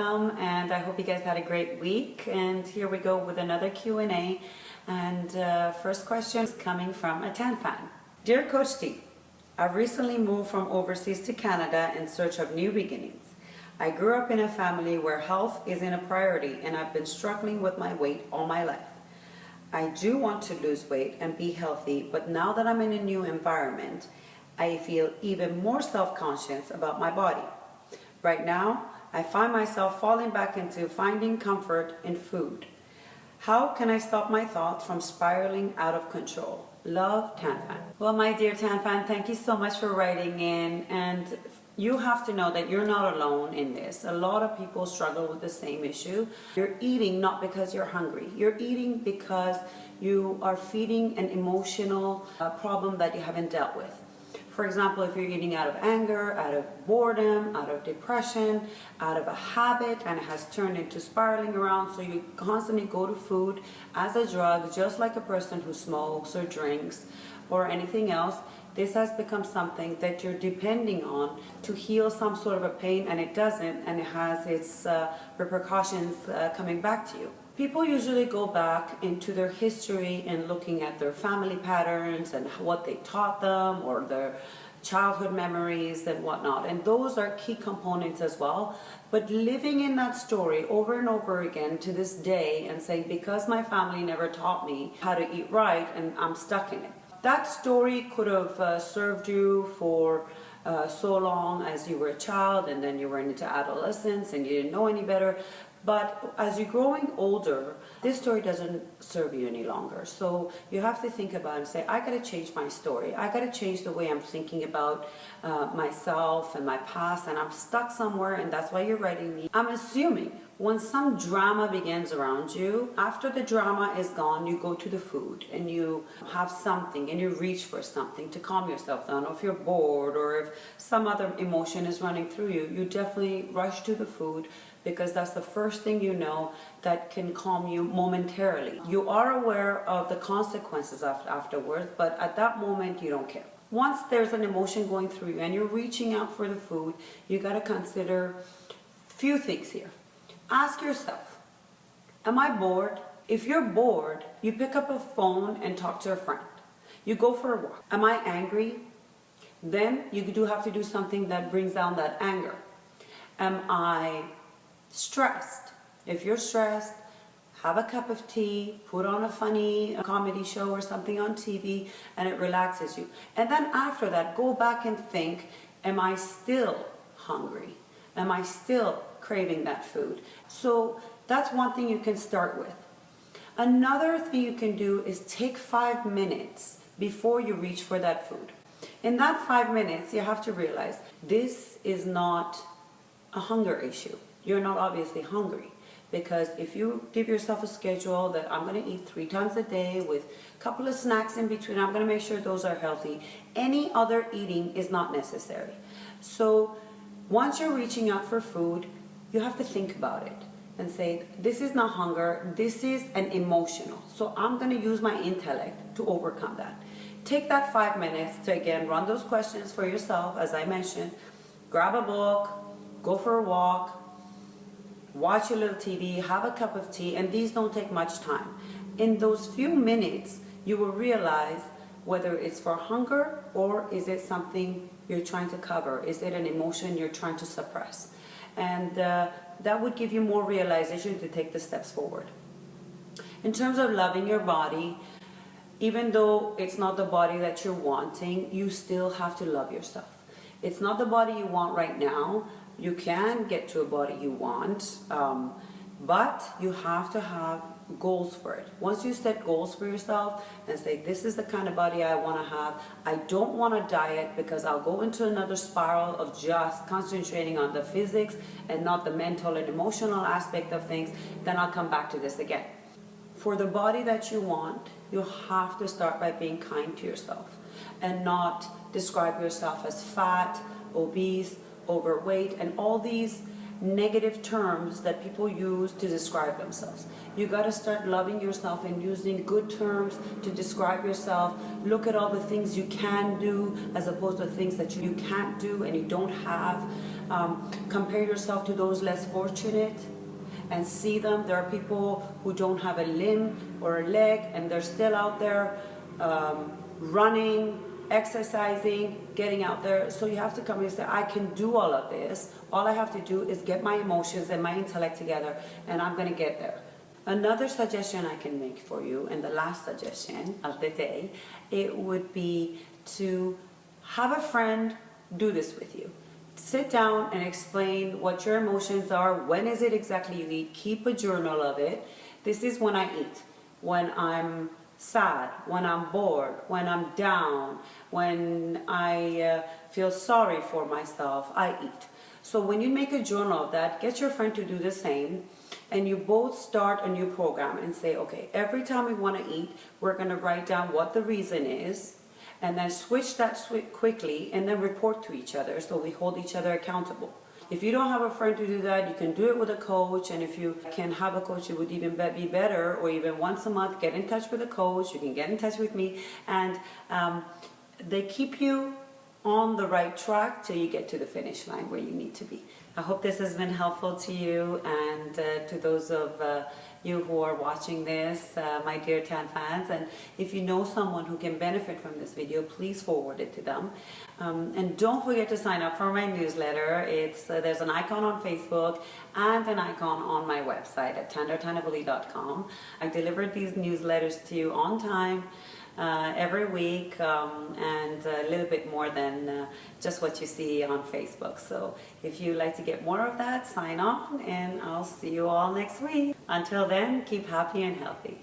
welcome, and I hope you guys had a great week. And here we go with another Q&A. And first question is coming from a Tan fan. Dear Coach T, I've recently moved from overseas to Canada in search of new beginnings. I grew up in a family where health isn't a priority, and I've been struggling with my weight all my life. I do want to lose weight and be healthy, but now that I'm in a new environment, I feel even more self-conscious about my body. Right now, I find myself falling back into finding comfort in food. How can I stop my thoughts from spiraling out of control? Love, Tanfan. Well, my dear Tanfan, thank you so much for writing in. And you have to know that you're not alone in this. A lot of people struggle with the same issue. You're eating not because you're hungry. You're eating because you are feeding an emotional problem that you haven't dealt with. For example, if you're eating out of anger, out of boredom, out of depression, out of a habit, and it has turned into spiraling around, so you constantly go to food as a drug, just like a person who smokes or drinks or anything else. This has become something that you're depending on to heal some sort of a pain, and it doesn't, and it has its repercussions coming back to you. People usually go back into their history and looking at their family patterns and what they taught them, or their childhood memories and whatnot, and those are key components as well. But living in that story over and over again to this day and saying, because my family never taught me how to eat right and I'm stuck in it. That story could have served you for so long as you were a child, and then you were into adolescence and you didn't know any better. But as you're growing older, this story doesn't serve you any longer. So you have to think about it and say, I got to change my story. I got to change the way I'm thinking about myself and my past, and I'm stuck somewhere, and that's why you're writing me. I'm assuming when some drama begins around you, after the drama is gone, you go to the food and you have something and you reach for something to calm yourself down. Or if you're bored, or if some other emotion is running through you, you definitely rush to the food, because that's the first thing you know that can calm you momentarily. You are aware of the consequences afterwards, but at that moment you don't care. Once there's an emotion going through you and you're reaching out for the food, you got to consider a few things here. Ask yourself, am I bored? If you're bored, you pick up a phone and talk to a friend. You go for a walk. Am I angry? Then you do have to do something that brings down that anger. Am I stressed? If you're stressed, have a cup of tea, put on a funny comedy show or something on TV, and it relaxes you. And then after that, go back and think, am I still hungry? Am I still craving that food? So that's one thing you can start with. Another thing you can do is take 5 minutes before you reach for that food. In that 5 minutes, you have to realize this is not a hunger issue. You're not obviously hungry, because if you give yourself a schedule that I'm going to eat 3 times a day with a couple of snacks in between, I'm going to make sure those are healthy. Any other eating is not necessary. So once you're reaching out for food, you have to think about it and say, this is not hunger, this is an emotional. So I'm going to use my intellect to overcome that. Take that 5 minutes to, again, run those questions for yourself, as I mentioned. Grab a book, go for a walk, watch a little TV, have a cup of tea, and these don't take much time. In those few minutes, you will realize whether it's for hunger or is it something you're trying to cover. Is it an emotion you're trying to suppress? And that would give you more realization to take the steps forward. In terms of loving your body, even though it's not the body that you're wanting, you still have to love yourself. It's not the body you want right now. You can get to a body you want, but you have to have goals for it. Once you set goals for yourself and say, this is the kind of body I want to have, I don't want to diet because I'll go into another spiral of just concentrating on the physics and not the mental and emotional aspect of things, then I'll come back to this again. For the body that you want, you have to start by being kind to yourself and not describe yourself as fat, obese, overweight, and all these negative terms that people use to describe themselves. You got to start loving yourself and using good terms to describe yourself. Look at all the things you can do as opposed to things that you can't do and you don't have. Compare yourself to those less fortunate and see them. There are people who don't have a limb or a leg and they're still out there running, exercising, getting out there. So you have to come and say, I can do all of this. All I have to do is get my emotions and my intellect together and I'm going to get there. Another suggestion I can make for you, and the last suggestion of the day, it would be to have a friend do this with you. Sit down and explain what your emotions are. When is it exactly you eat? Keep a journal of it. This is when I eat. When I'm sad, when I'm bored, when I'm down, when I feel sorry for myself, I eat. So when you make a journal of that, get your friend to do the same, and you both start a new program and say, okay, every time we want to eat, we're going to write down what the reason is, and then switch that quickly, and then report to each other so we hold each other accountable. If you don't have a friend to do that, you can do it with a coach, and if you can have a coach, it would even be better, or even once a month, get in touch with a coach. You can get in touch with me, and they keep you on the right track till you get to the finish line where you need to be. I hope this has been helpful to you, and to those of you who are watching this, my dear Tan fans, and if you know someone who can benefit from this video, please forward it to them. And don't forget to sign up for my newsletter. There's an icon on Facebook and an icon on my website at tandartanavali.com. I deliver these newsletters to you on time every week, and a little bit more than just what you see on Facebook. So if you'd like to get more of that, sign on, and I'll see you all next week. Until then, keep happy and healthy.